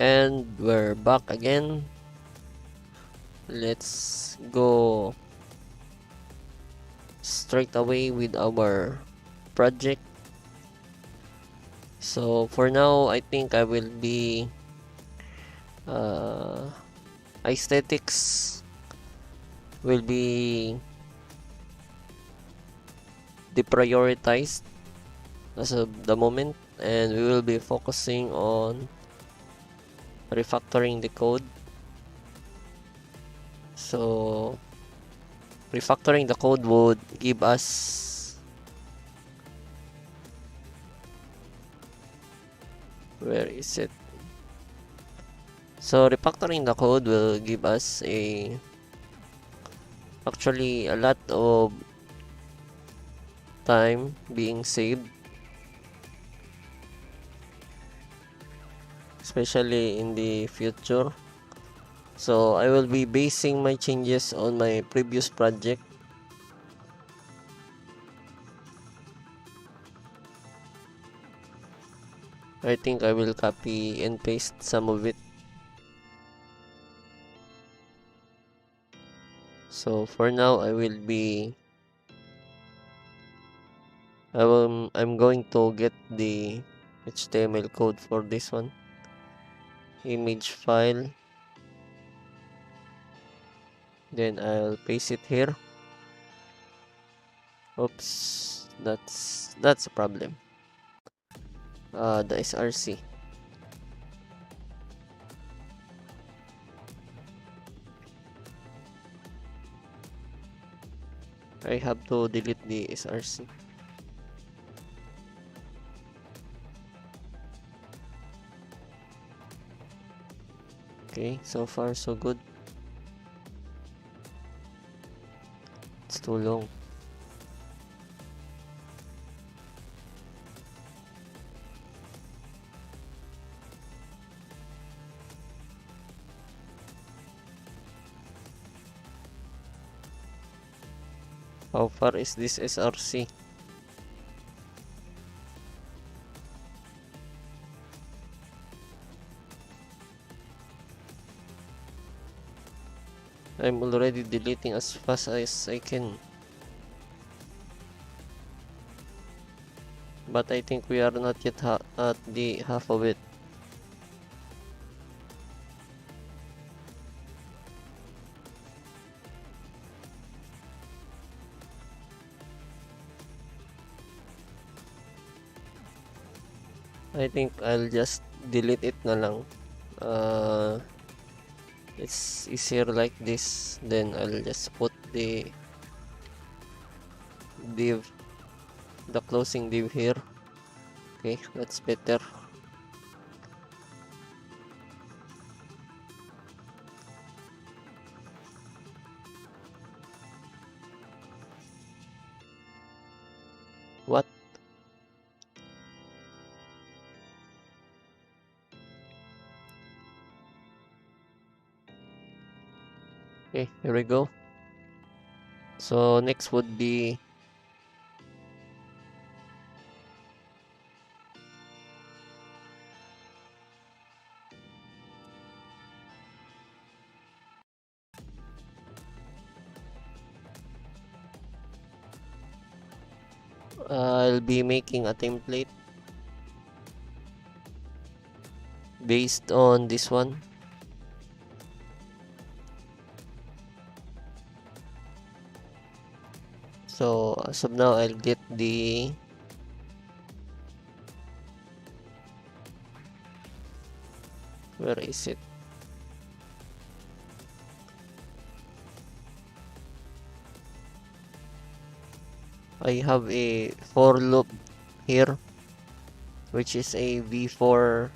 And we're back again. Let's go straight away with our project. So for now, I think I will be aesthetics will be deprioritized as of the moment, and we will be focusing on refactoring the code. So refactoring the code would give us, where is it? So refactoring the code will give us actually a lot of time being saved, especially in the future. So I will be basing my changes on my previous project. I think I will copy and paste some of it. So for now, I'm going to get the HTML code for this one. Image file. Then I'll paste it here. Oops, that's a problem. The SRC. I have to delete the SRC. Okay, so far so good. It's too long. How far is this SRC? I'm already deleting as fast as I can. But I think we are not yet at the half of it. I think I'll just delete it na lang. It's easier like this. Then I'll just put the div, the closing div here. Okay, that's better. What? Okay, here we go. So next would be I'll be making a template based on this one. So as of now, I'll get the where is it? I have a for loop here, which is a v4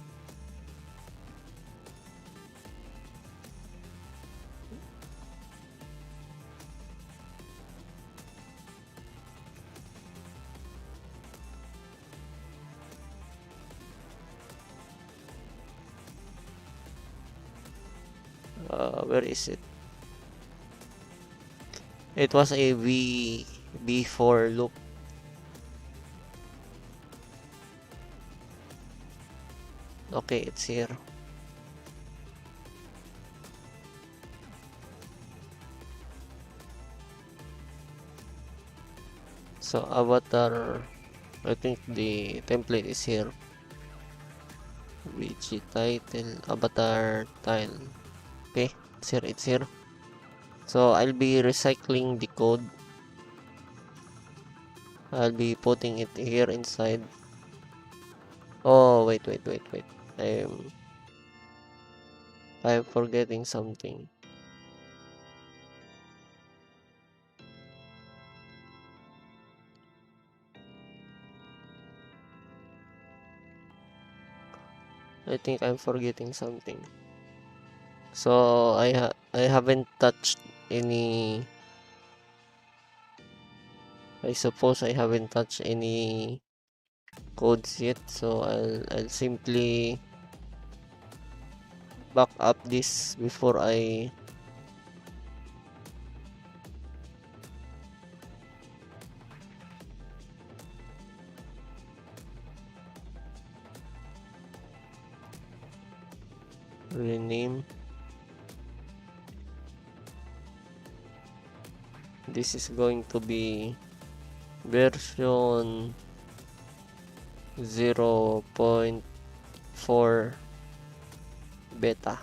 where is it? It was a v4 loop. Okay, it's here. So avatar, I think the template is here. VG title, avatar tile. Okay, it's here. So I'll be recycling the code. I'll be putting it here inside. Oh, wait. I'm forgetting something. I think I'm forgetting something. So I haven't touched any. I suppose I haven't touched any codes yet. So I'll simply back up this before I rename. This is going to be version 0.4 beta.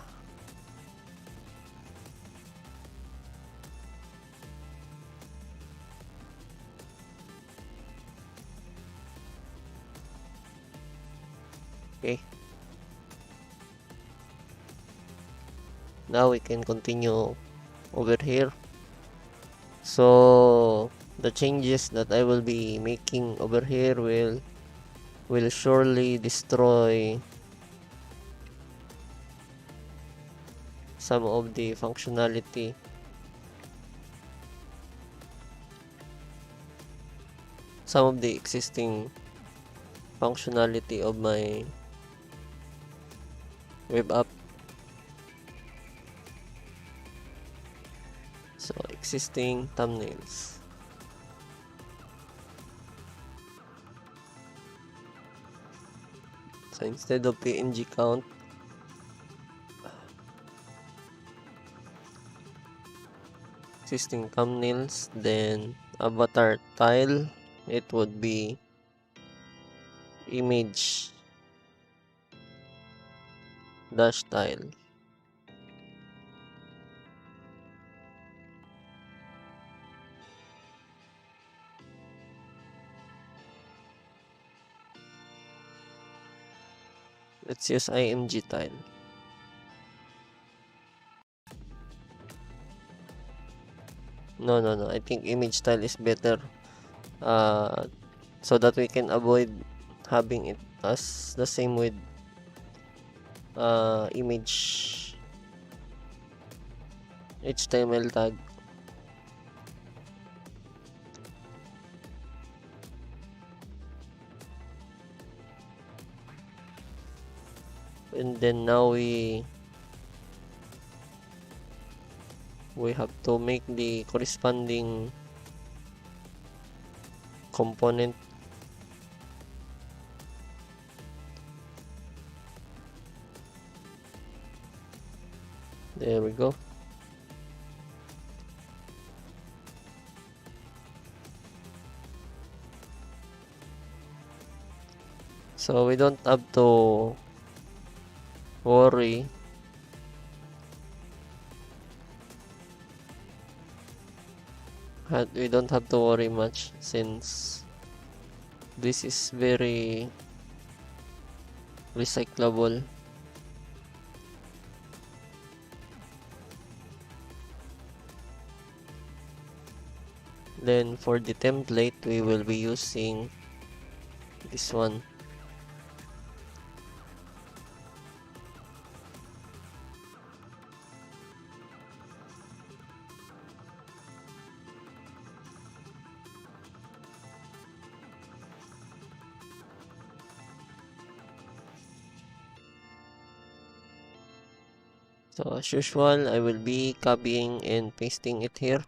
Okay. Now we can continue over here. So the changes that I will be making over here will surely destroy some of the functionality, some of the existing functionality of my web app. So existing thumbnails. So instead of PNG count, existing thumbnails, then avatar tile, it would be image dash tile. Let's use img tile. No, I think image tile is better, so that we can avoid having it as the same with image HTML tag. And then now we have to make the corresponding component. There we go. So we don't have to worry we don't have to worry much, since this is very recyclable. Then for the template, we will be using this one. So as usual, I will be copying and pasting it here.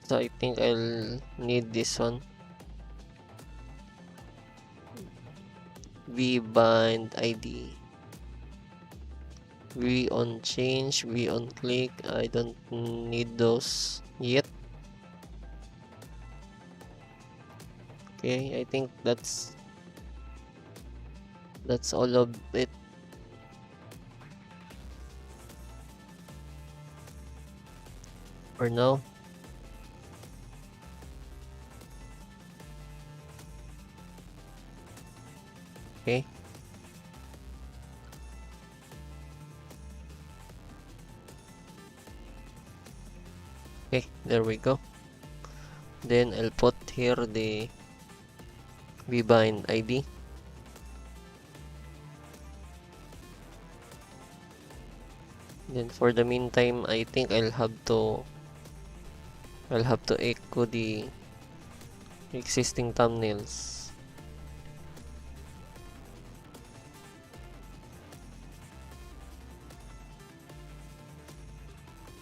So I think I'll need this one. Bind ID. V on change, V on click. I don't need those yet. Okay, I think that's all of it for now. Okay. Okay, there we go. Then I'll put here the vbind ID. Then for the meantime, I think I'll have to echo the existing thumbnails.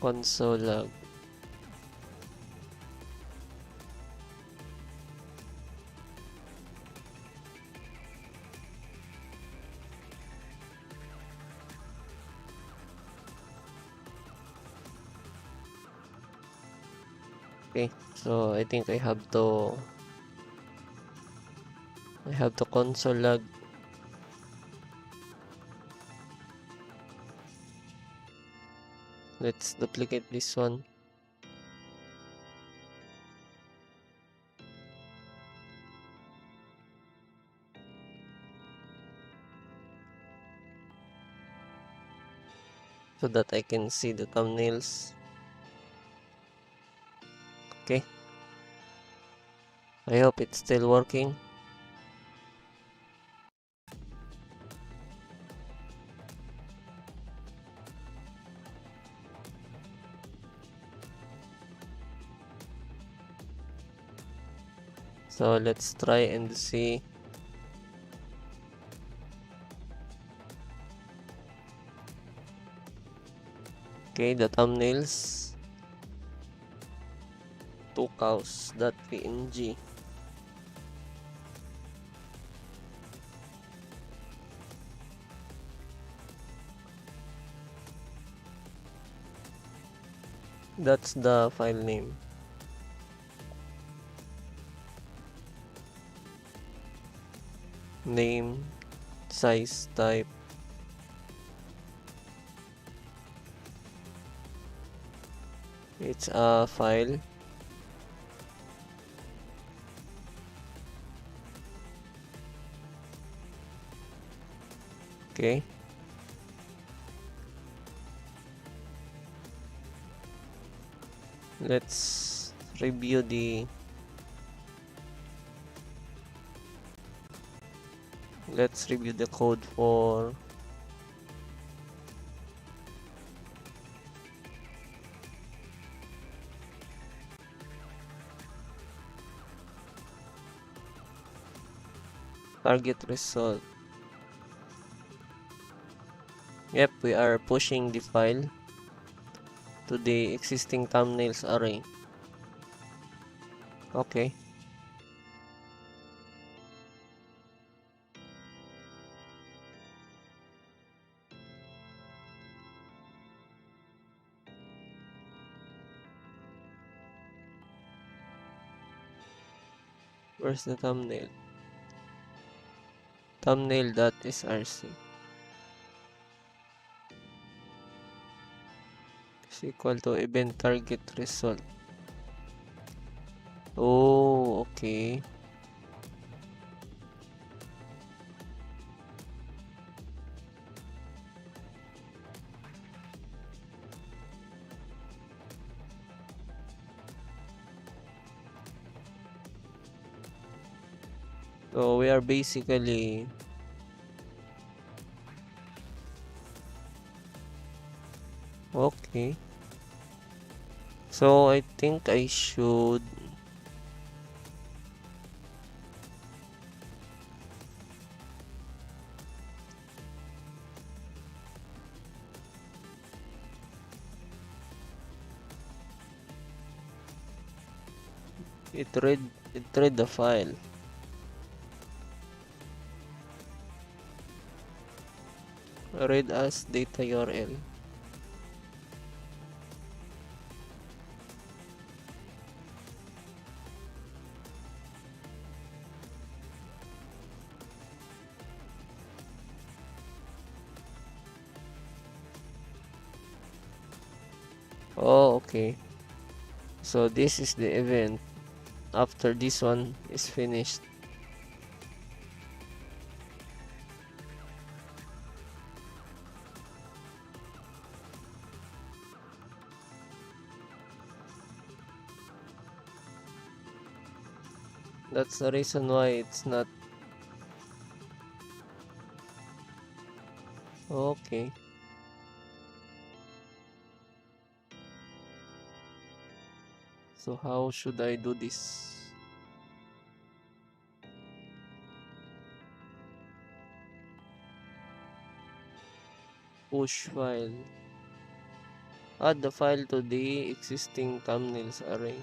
Console log. Okay, so I think I have to console log. Let's duplicate this one. So that I can see the thumbnails. Okay. I hope it's still working. So let's try and see. Okay, the thumbnails. 2cows.png. That's the file name. Name, size, type. It's a file. Okay. Let's review the code for target result. Yep, we are pushing the file to the existing thumbnails array. Okay. Where's the thumbnail? Thumbnail.src is equal to event target result. Oh, okay. So we are basically okay. So I think I should it read the file. Read as data URL. Oh, okay. So this is the event after this one is finished. That's the reason why it's not okay. So how should I do this? Push file. Add the file to the existing thumbnails array.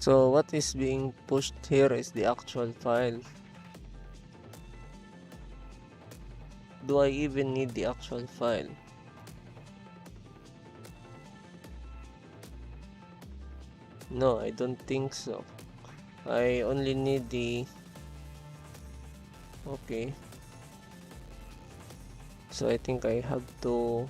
So what is being pushed here is the actual file. Do I even need the actual file? No, I don't think so. I only need the... Okay. So I think I have to...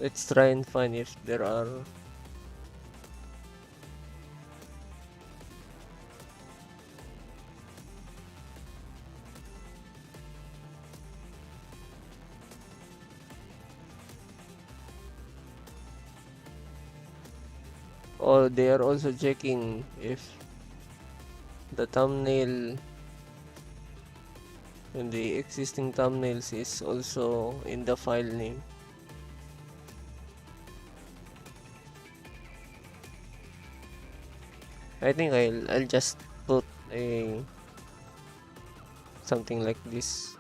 Let's try and find if there are... Oh, they are also checking if the thumbnail and the existing thumbnails is also in the file name. I think I'll just put a something like this.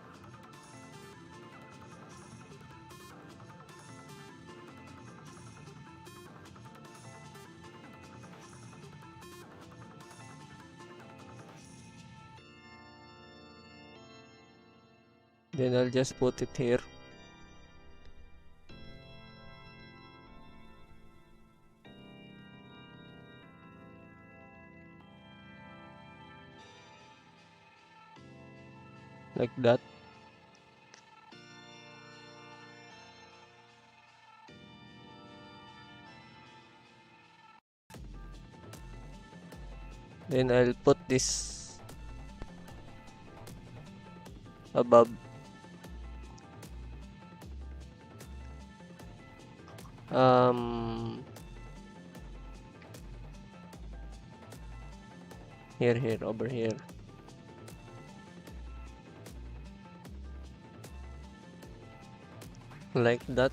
Then I'll just put it here. Like that. Then I'll put this above. Um, here, over here. Like that.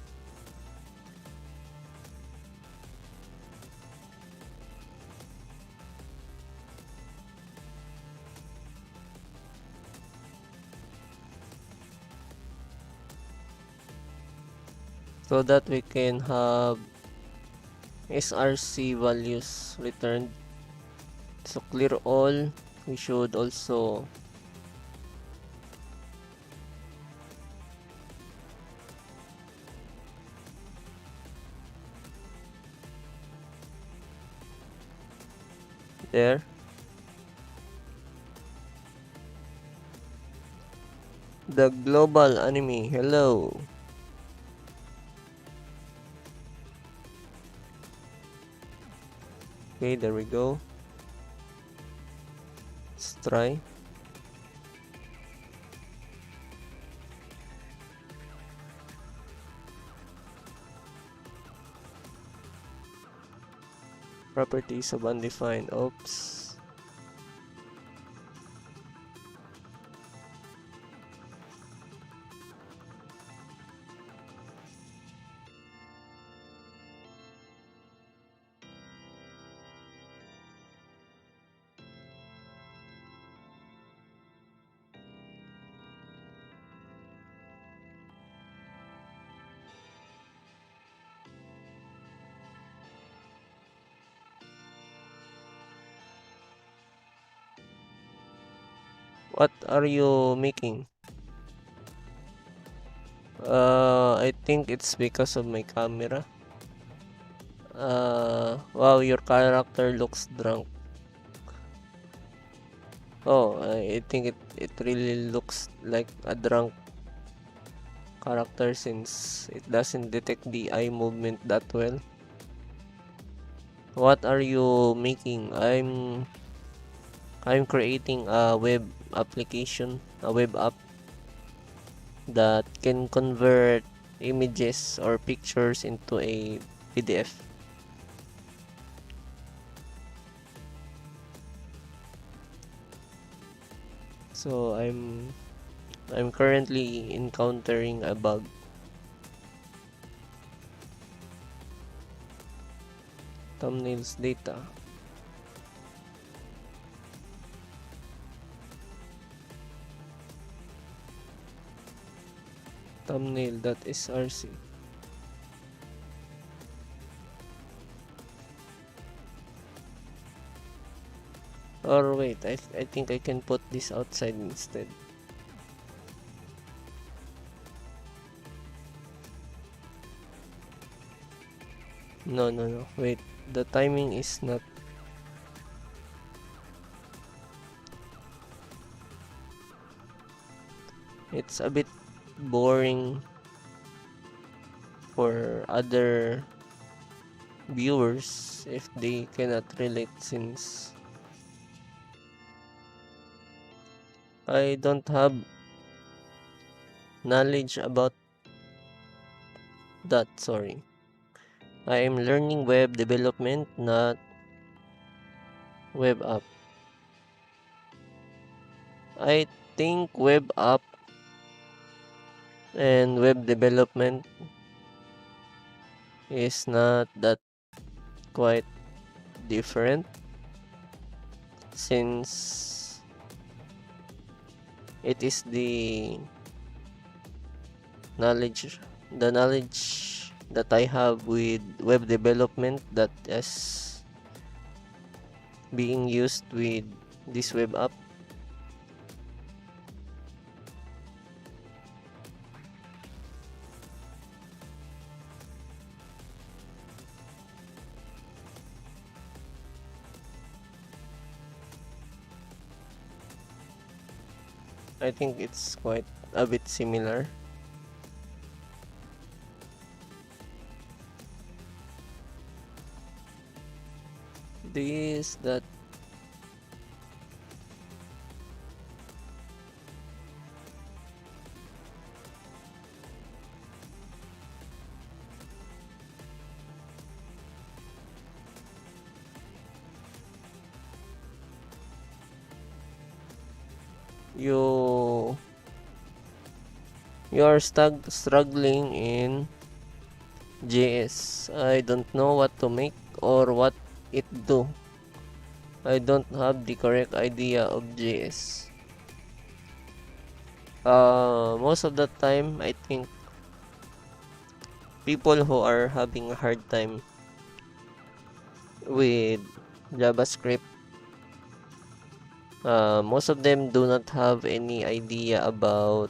So that we can have SRC values returned. So clear all. We should also there. The global anime. Hello. Okay, there we go. Let's try. Properties of undefined. Oops. What are you making? I think it's because of my camera. Wow, your character looks drunk. Oh, I think it really looks like a drunk character since it doesn't detect the eye movement that well. What are you making? I'm creating a web application, a web app that can convert images or pictures into a PDF. So I'm currently encountering a bug. Thumbnails data. Thumbnail.src. Or wait, I think I can put this outside instead. No. Wait, the timing is not. It's a bit boring for other viewers if they cannot relate since I don't have knowledge about that. Sorry. I am learning web development, not web app. I think web app and web development is not that quite different since it is knowledge the knowledge that I have with web development that is being used with this web app. I think it's quite a bit similar. This that you you are struggling in JS. I don't know what to make or what it do. I don't have the correct idea of JS. Most of the time, I think people who are having a hard time with JavaScript, most of them do not have any idea about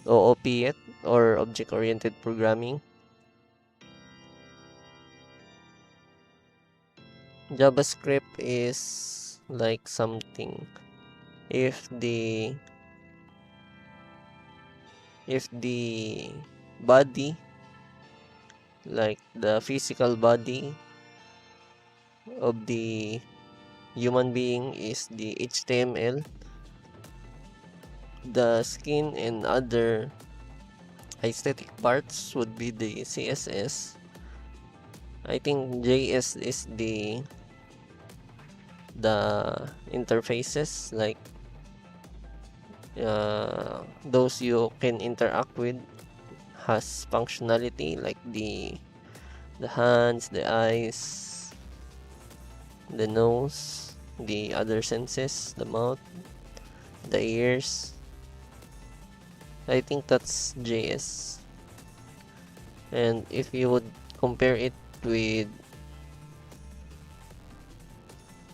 OOP yet or object-oriented programming. JavaScript is like something. If the body, like the physical body of the human being is the HTML, the skin and other aesthetic parts would be the CSS. I think JS is the interfaces, like those you can interact with, has functionality like the hands, the eyes, the nose, the other senses, the mouth, the ears. I think that's JS. And if you would compare it with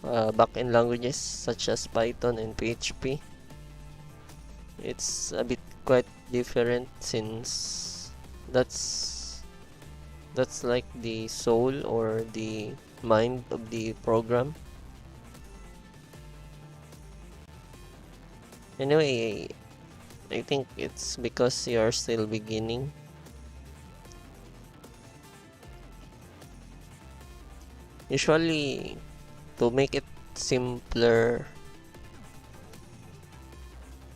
backend languages such as Python and PHP. It's a bit quite different since that's like the soul or the mind of the program. Anyway, I think it's because you're still beginning. Usually, to make it simpler,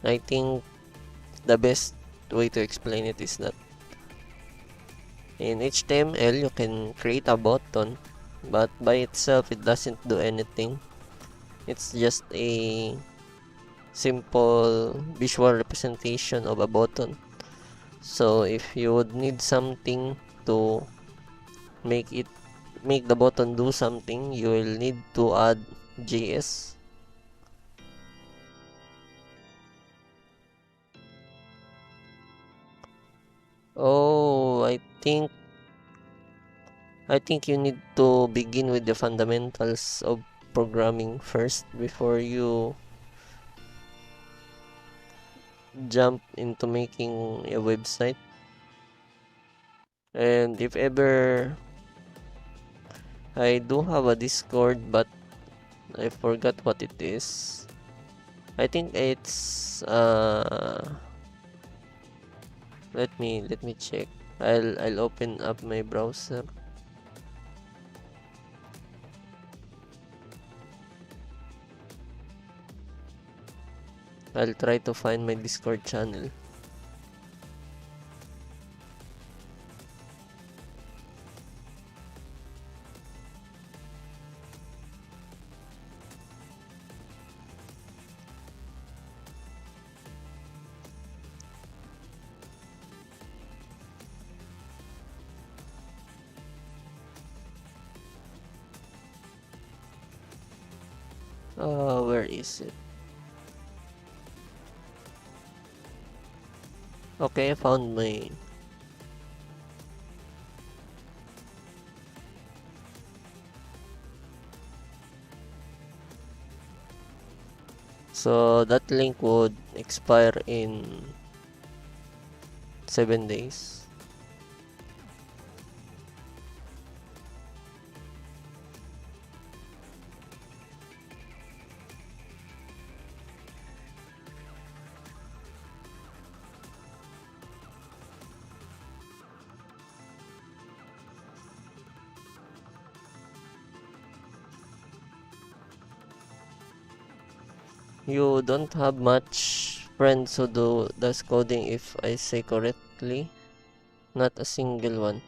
I think the best way to explain it is that in HTML you can create a button, but by itself it doesn't do anything. It's just a simple visual representation of a button. So if you would need something to make the button do something, you will need to add JS. Oh, I think you need to begin with the fundamentals of programming first before you jump into making a website. And if ever, I do have a Discord, but I forgot what it is. I think it's let me check. I'll open up my browser. I'll try to find my Discord channel. Where is it? Okay, I found my. So that link would expire in 7 days. You don't have much friends who does coding, if I say correctly. Not a single one.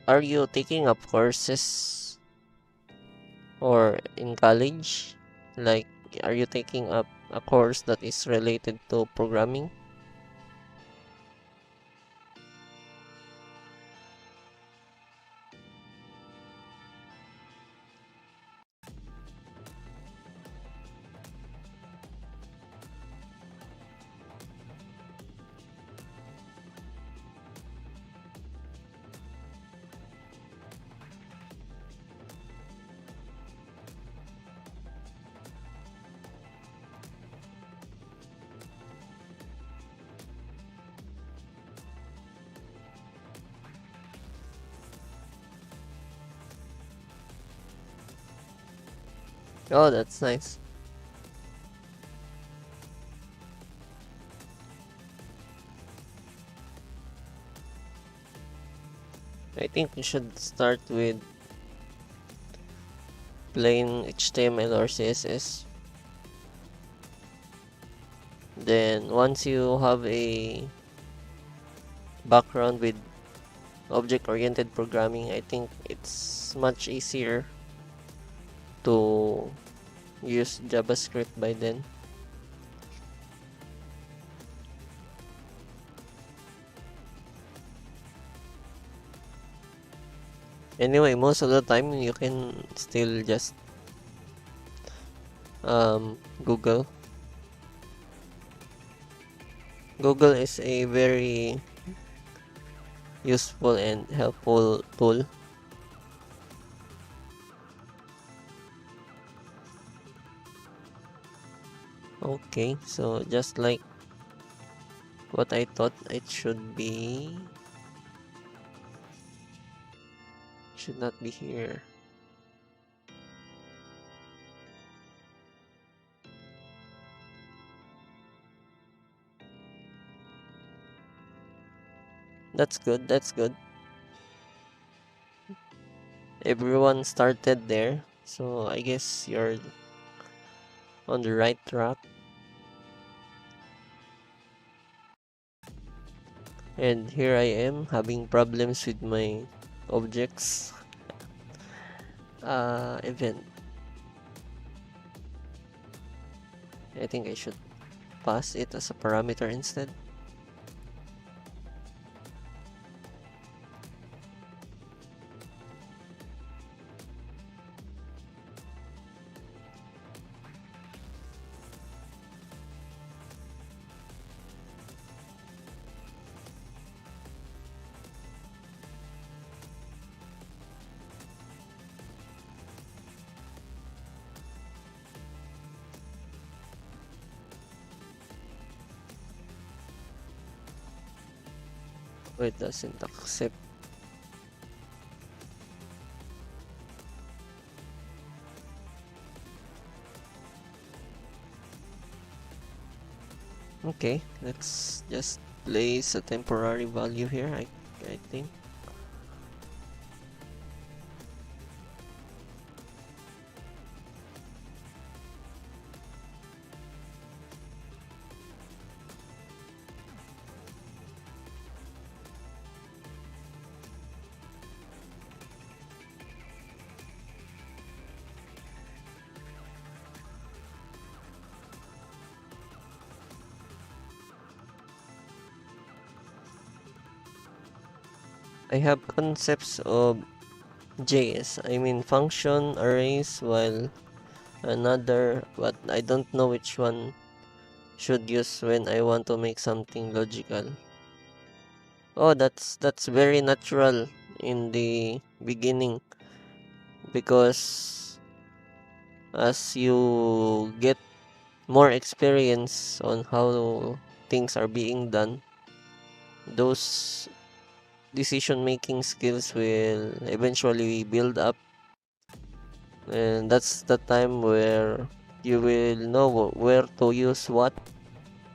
Are you taking up courses or in college? Like, are you taking up a course that is related to programming? Oh, that's nice. I think you should start with plain HTML or CSS. Then once you have a background with object-oriented programming, I think it's much easier to use JavaScript by then. Anyway, most of the time you can still just Google. Google is a very useful and helpful tool. Okay, so just like what I thought it should be, should not be here. That's good, that's good. Everyone started there, so I guess you're on the right track. And here I am having problems with my objects event. I think I should pass it as a parameter instead. It doesn't accept. Okay, let's just place a temporary value here. I think. I have concepts of JS. I mean function arrays, while another, but I don't know which one should use when I want to make something logical. Oh, that's very natural in the beginning, because as you get more experience on how things are being done, those decision making skills will eventually build up, and that's the time where you will know where to use what,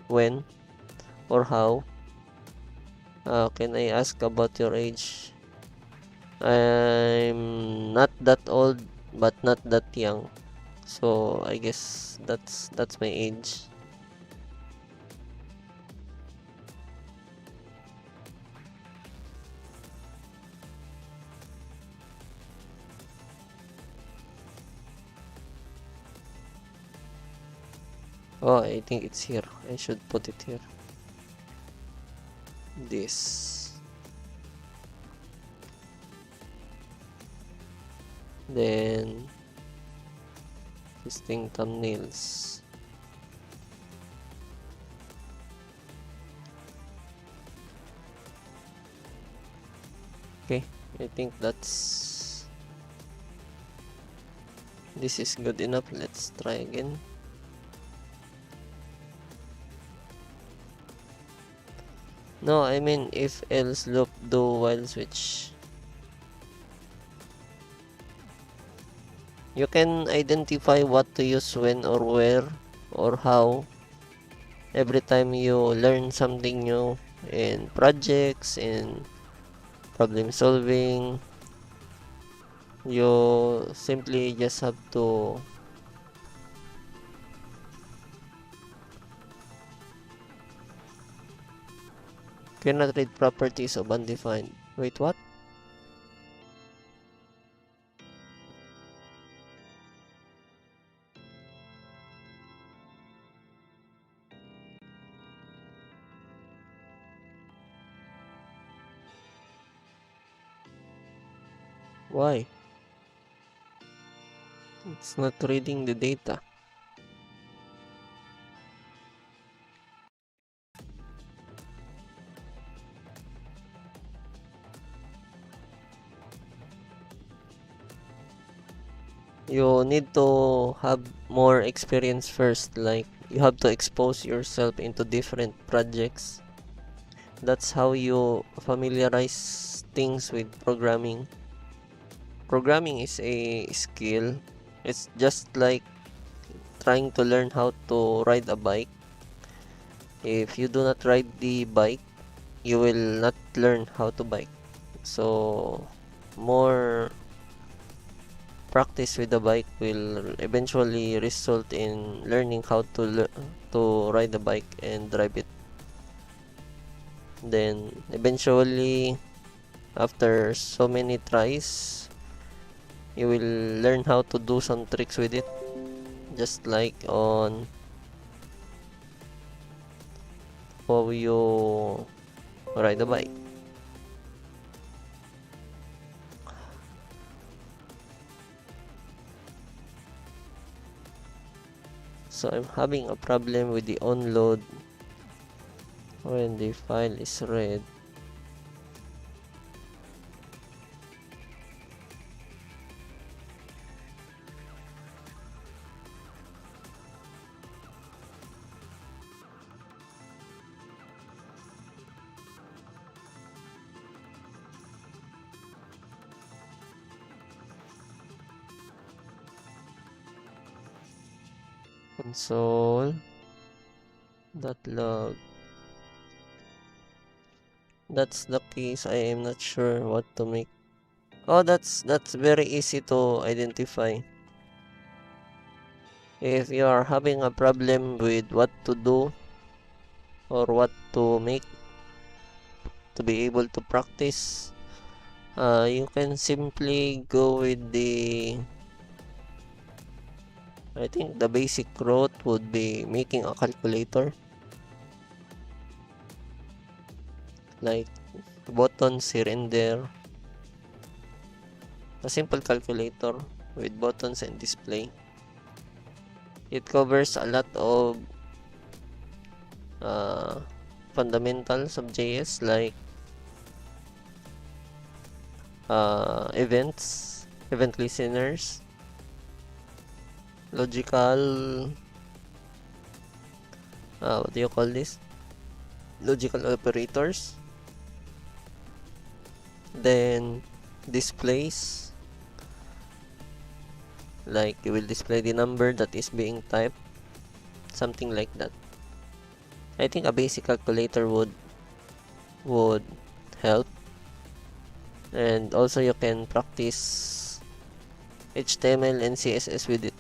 when, or how. Can I ask about your age? I'm not that old, but not that young, so I guess that's my age. Oh, I think it's here. I should put it here. This. Then listing thumbnails. Okay, I think this is good enough. Let's try again. No, I mean if else loop do while switch. You can identify what to use when or where or how every time you learn something new in projects, in problem solving. You simply just have to cannot read properties of undefined. Wait, what? Why? It's not reading the data. You need to have more experience first, like you have to expose yourself into different projects. That's how you familiarize things with programming. Programming is a skill. It's just like trying to learn how to ride a bike. If you do not ride the bike, you will not learn how to bike. So more practice with the bike will eventually result in learning how to ride the bike and drive it. Then eventually, after so many tries, you will learn how to do some tricks with it, just like on how you ride a bike. So I'm having a problem with the onload when the file is read. Console.log. That's the case. I am not sure what to make. Oh, that's very easy to identify. If you are having a problem with what to do or what to make to be able to practice, you can simply go with I think the basic route would be making a calculator, like buttons here and there. A simple calculator with buttons and display. It covers a lot of fundamentals of JS, like event listeners, logical, what do you call this? Logical operators. Then displays, like you will display the number that is being typed, something like that. I think a basic calculator would help. And also you can practice HTML and CSS with it.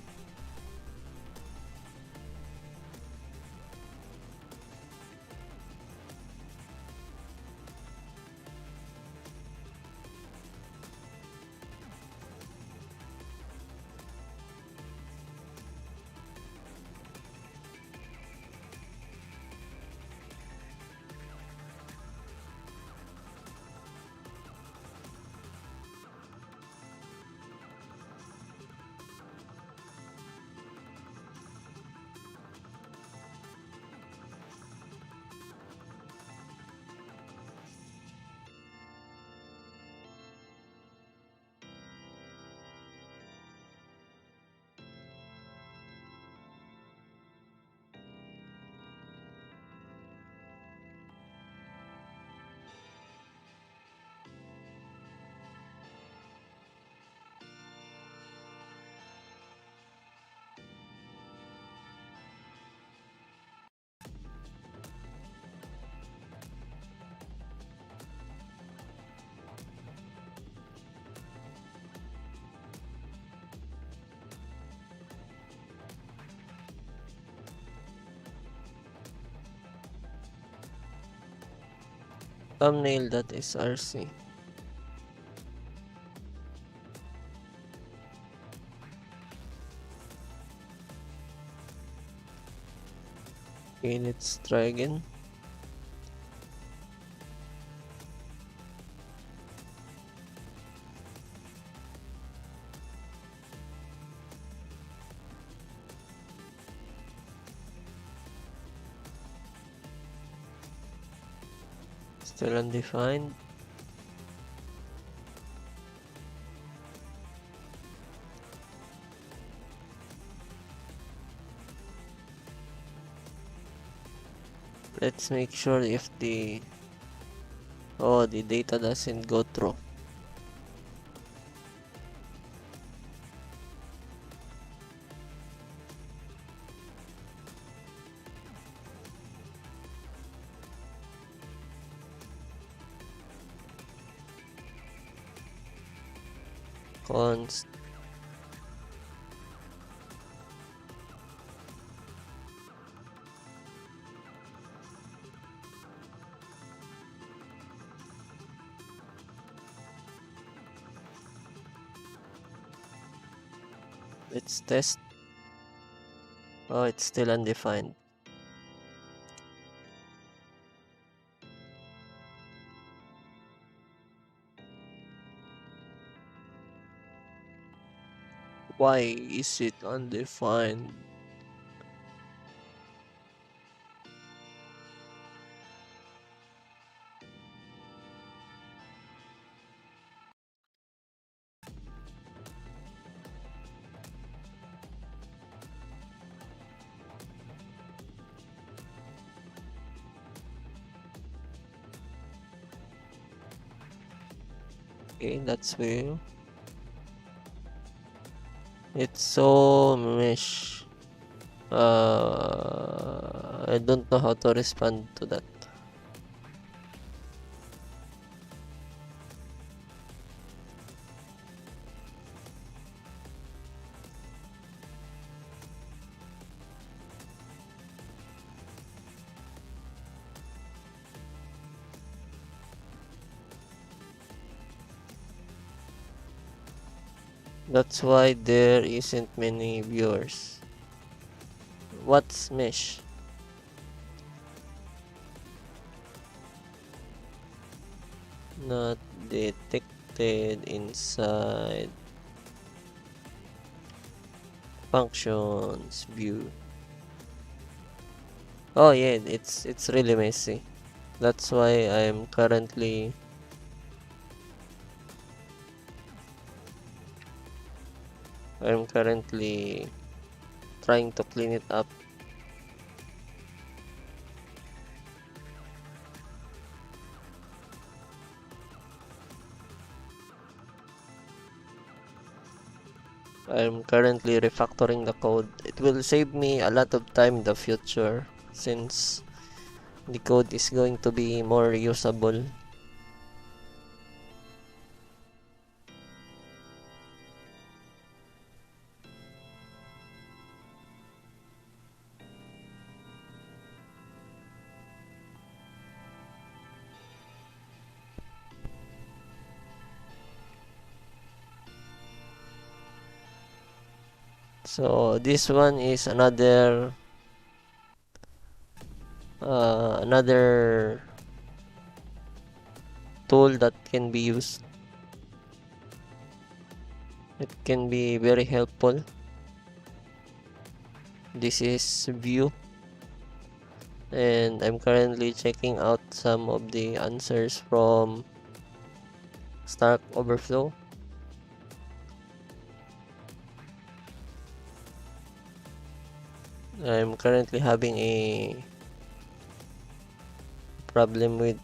Thumbnail.src. Okay, let's try again. Still undefined. Let's make sure if the data doesn't go through. Const let's test. Oh, it's still undefined. Why is it undefined? Okay, that's weird. It's so mesh. I don't know how to respond to that. That's why there isn't many viewers. What's mesh? Not detected inside functions view. Oh yeah, it's really messy. That's why I'm currently trying to clean it up. I'm currently refactoring the code. It will save me a lot of time in the future since the code is going to be more usable. So this one is another tool that can be used. It can be very helpful. This is view, and I'm currently checking out some of the answers from Stack Overflow. I'm currently having a problem with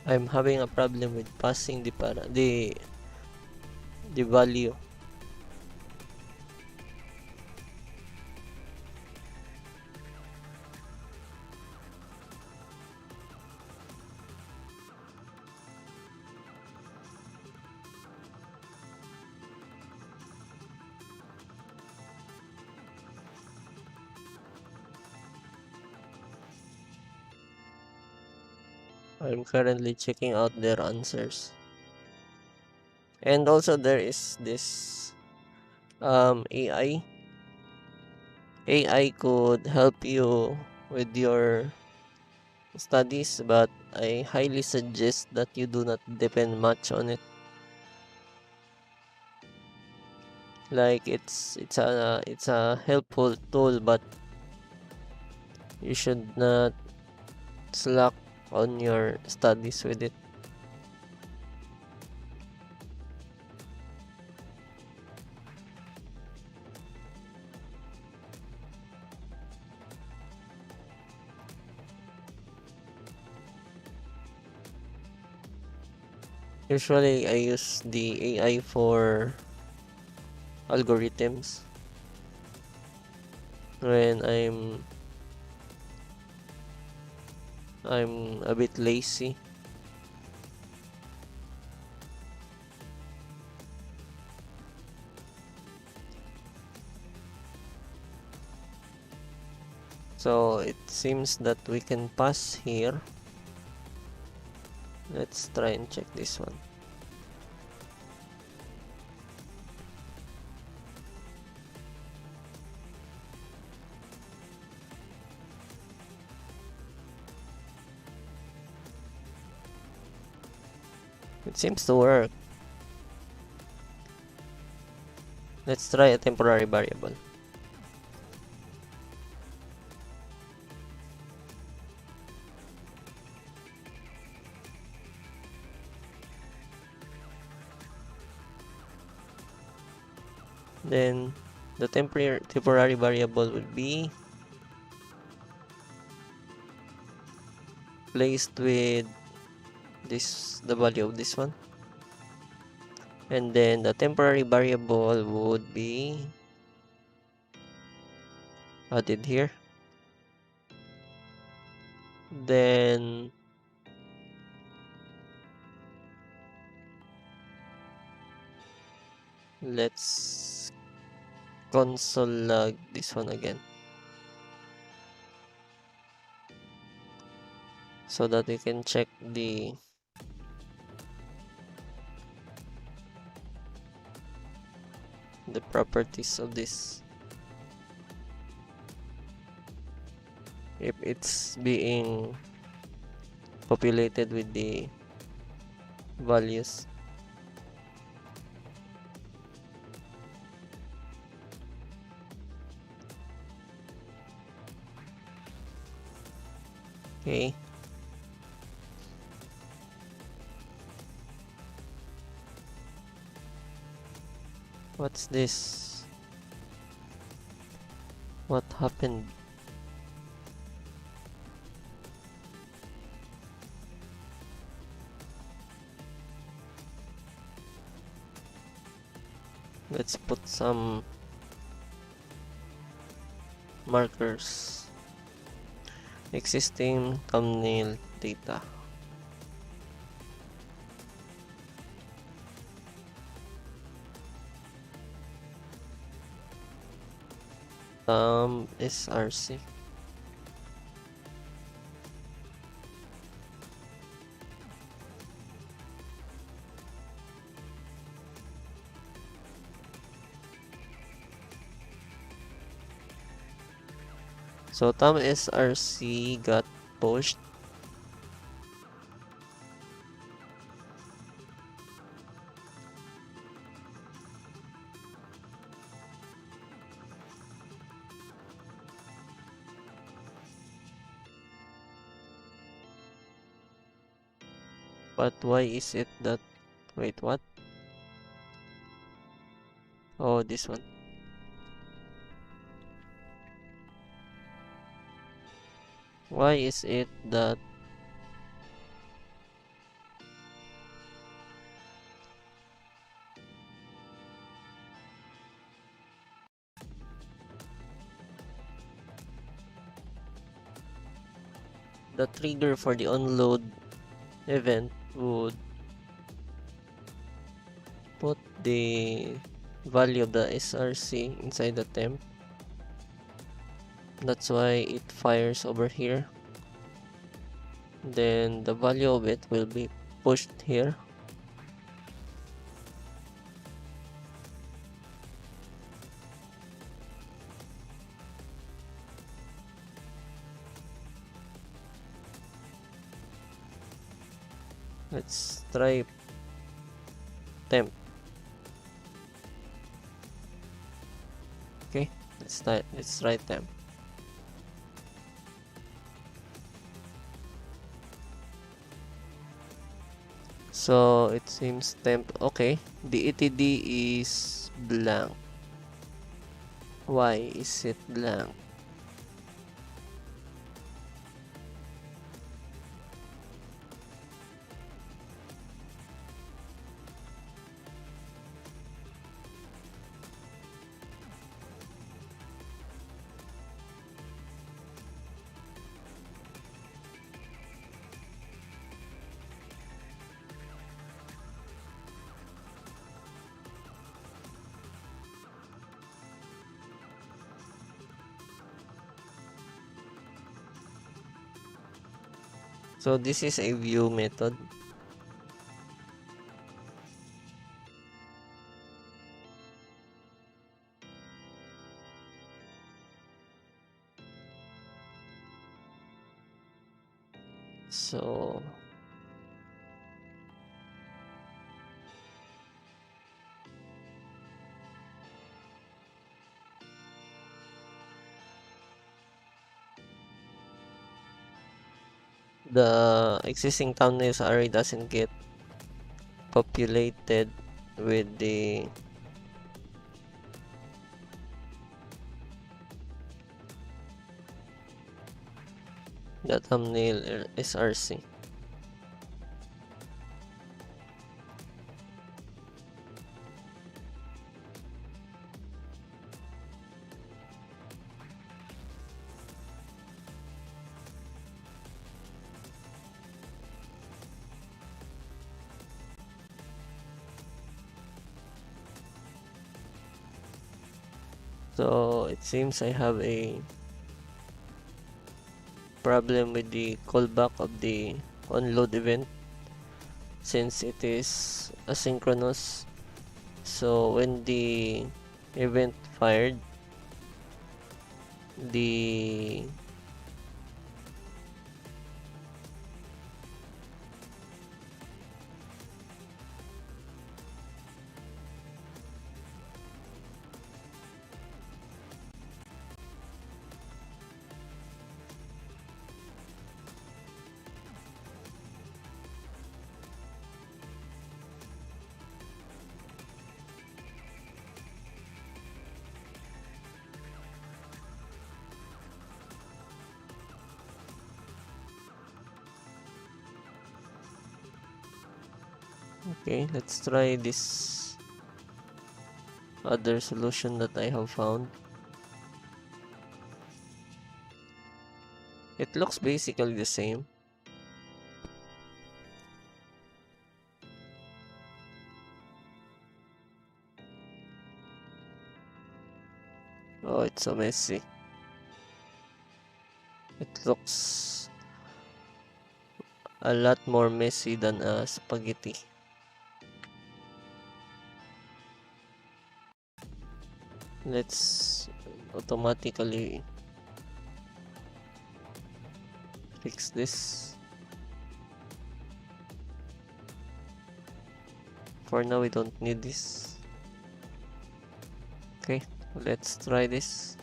I'm having a problem with passing the value. I'm currently checking out their answers. And also there is this AI. AI could help you with your studies, but I highly suggest that you do not depend much on it. Like it's a helpful tool, but you should not slack on your studies with it. Usually I use the AI for algorithms when I'm a bit lazy. So it seems that we can pass here. Let's try and check this one. It seems to work. Let's try a temporary variable. Then the temporary variable will be placed with the value of this one, and then the temporary variable would be added here. Then let's console log this one again so that we can check the properties of this, if it's being populated with the values. Okay, what's this? What happened? Let's put some markers. Existing thumbnail data. SRC. So Tom SRC got pushed. But why is it that, wait, what? Oh, this one. Why is it that the trigger for the onload event would put the value of the SRC inside the temp? That's why it fires over here. Then the value of it will be pushed here. Let's try temp. Okay, let's try temp. So it seems temp. Okay, the etd is blank. Why is it blank? So this is a view method. So the existing thumbnails array doesn't get populated with the thumbnail src. So it seems I have a problem with the callback of the onload event since it is asynchronous. So when the event fired, the okay, let's try this other solution that I have found. It looks basically the same. Oh, it's so messy. It looks a lot more messy than a spaghetti. Let's automatically fix this. For now, we don't need this. Okay, let's try this.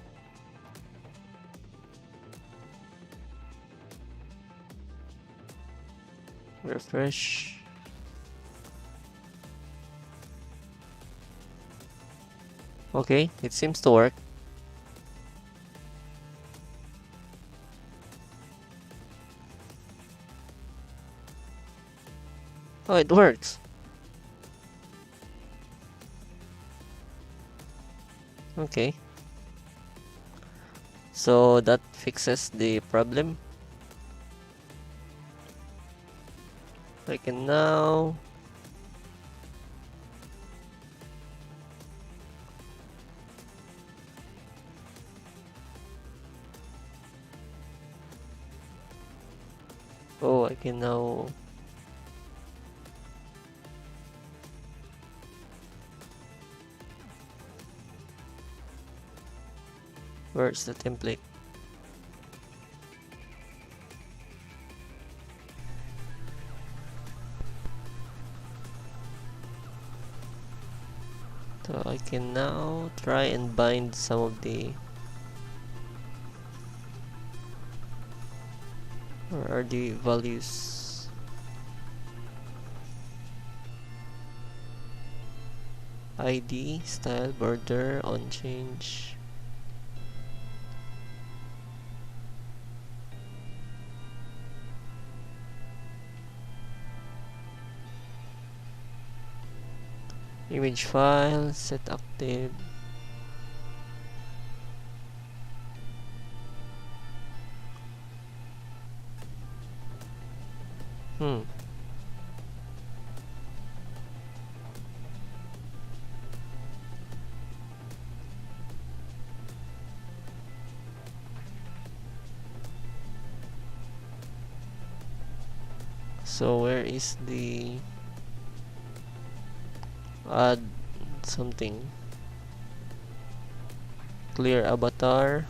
Refresh. Okay, it seems to work. Oh, it works. Okay. So that fixes the problem. I can now I can now where's the template? So I can now try and bind some of the, where are the values? ID, style, border, on change. Image file, set active. So where is the add something? Clear avatar.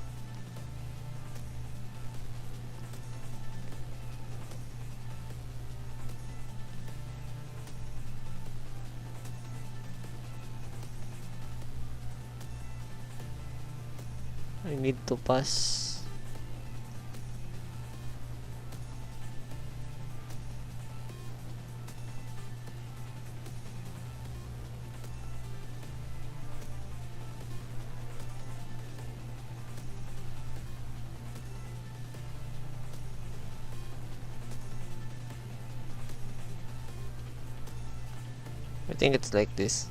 I need to pass. I think it's like this.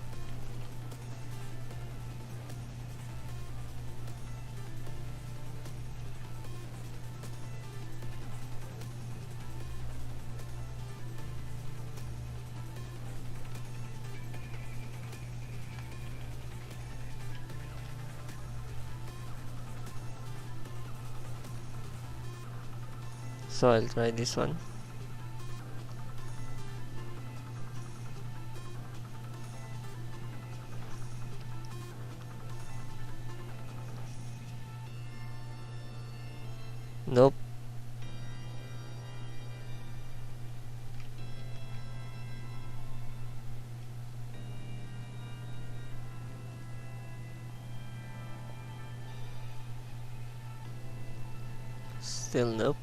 So I'll try this one. Nope. Still nope.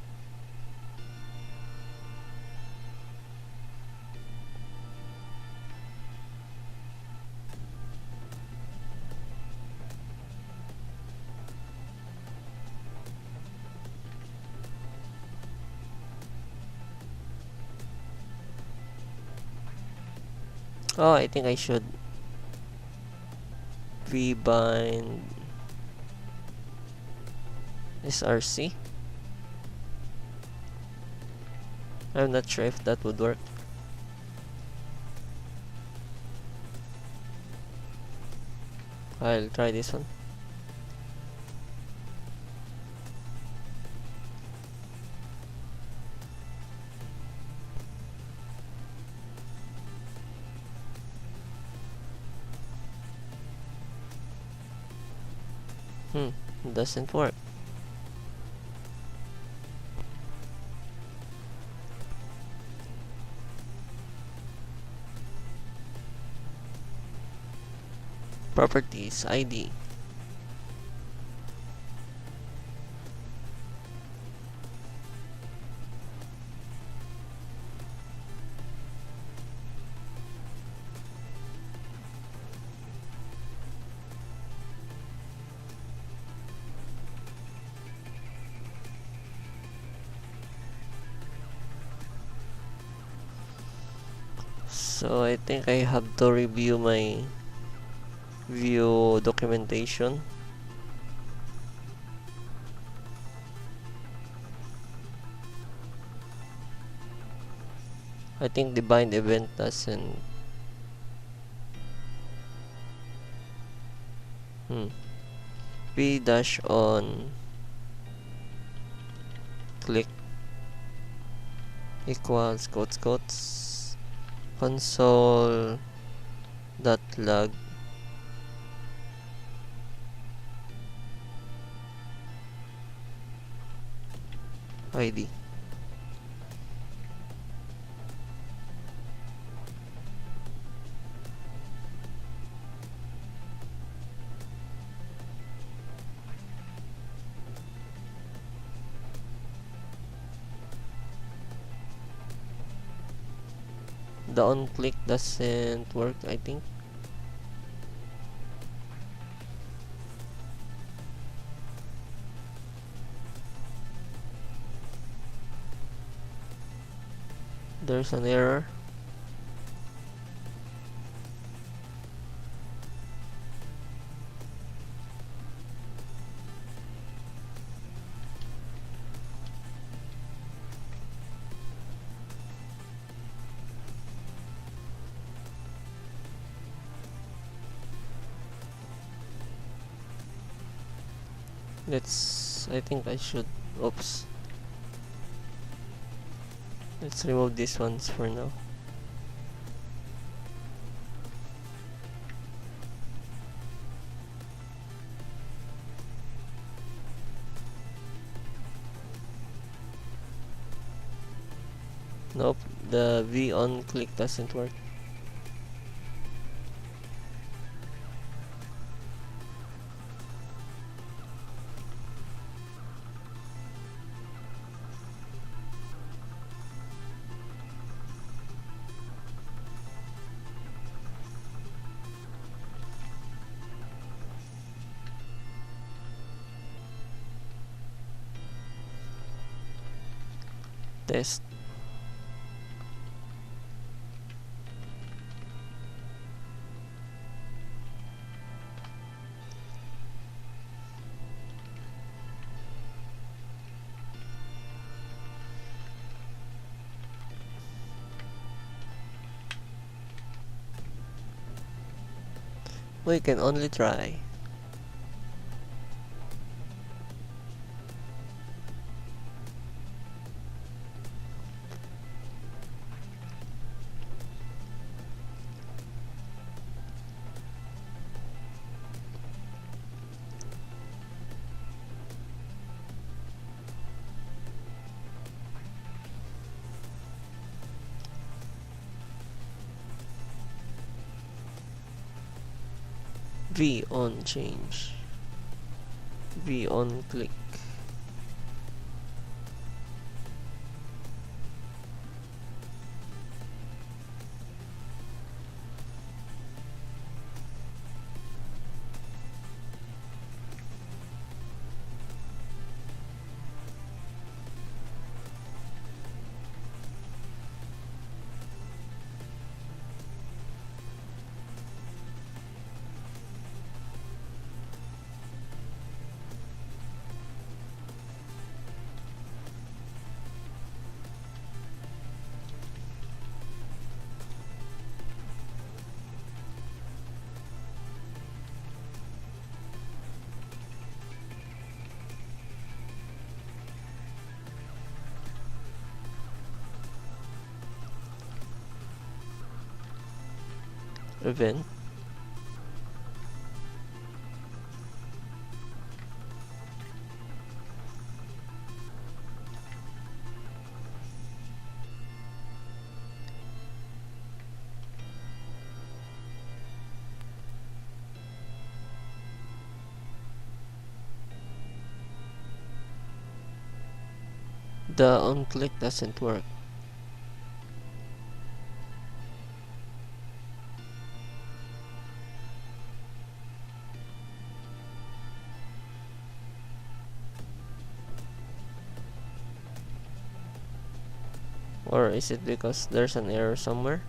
Oh, I think I should v-bind src. I'm not sure if that would work. I'll try this one. It doesn't work. Properties, ID. So I think I have to review my view documentation. I think the bind event doesn't. P dash on click equals quotes console dot log ID. the on click doesn't work, I think. There's an error. I think I should, oops. Let's remove these ones for now. Nope, the V on click doesn't work. Test. We can only try. V on change. V on click. Event. The on click doesn't work. Or is it because there's an error somewhere?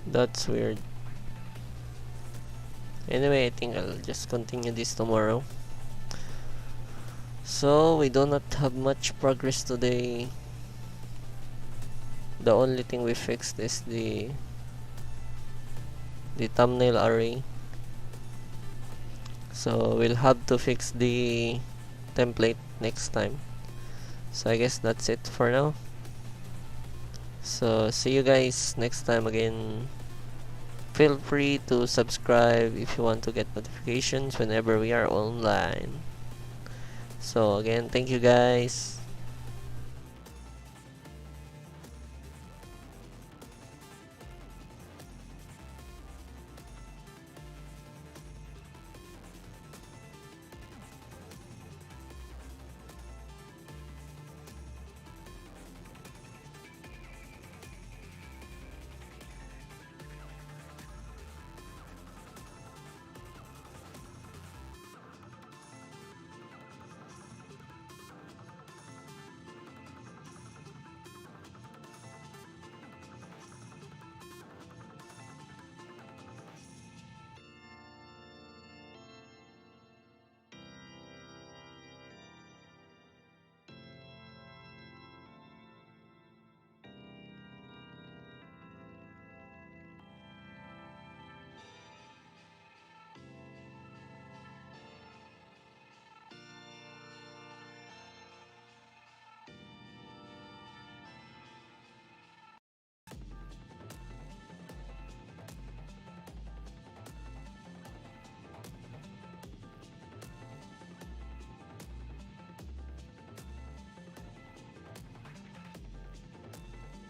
That's weird. Anyway, I think I'll just continue this tomorrow. So we do not have much progress today. The only thing we fixed is the thumbnail array. So we'll have to fix the template next time. So I guess that's it for now. So see you guys next time again. Feel free to subscribe if you want to get notifications whenever we are online. So again, thank you guys.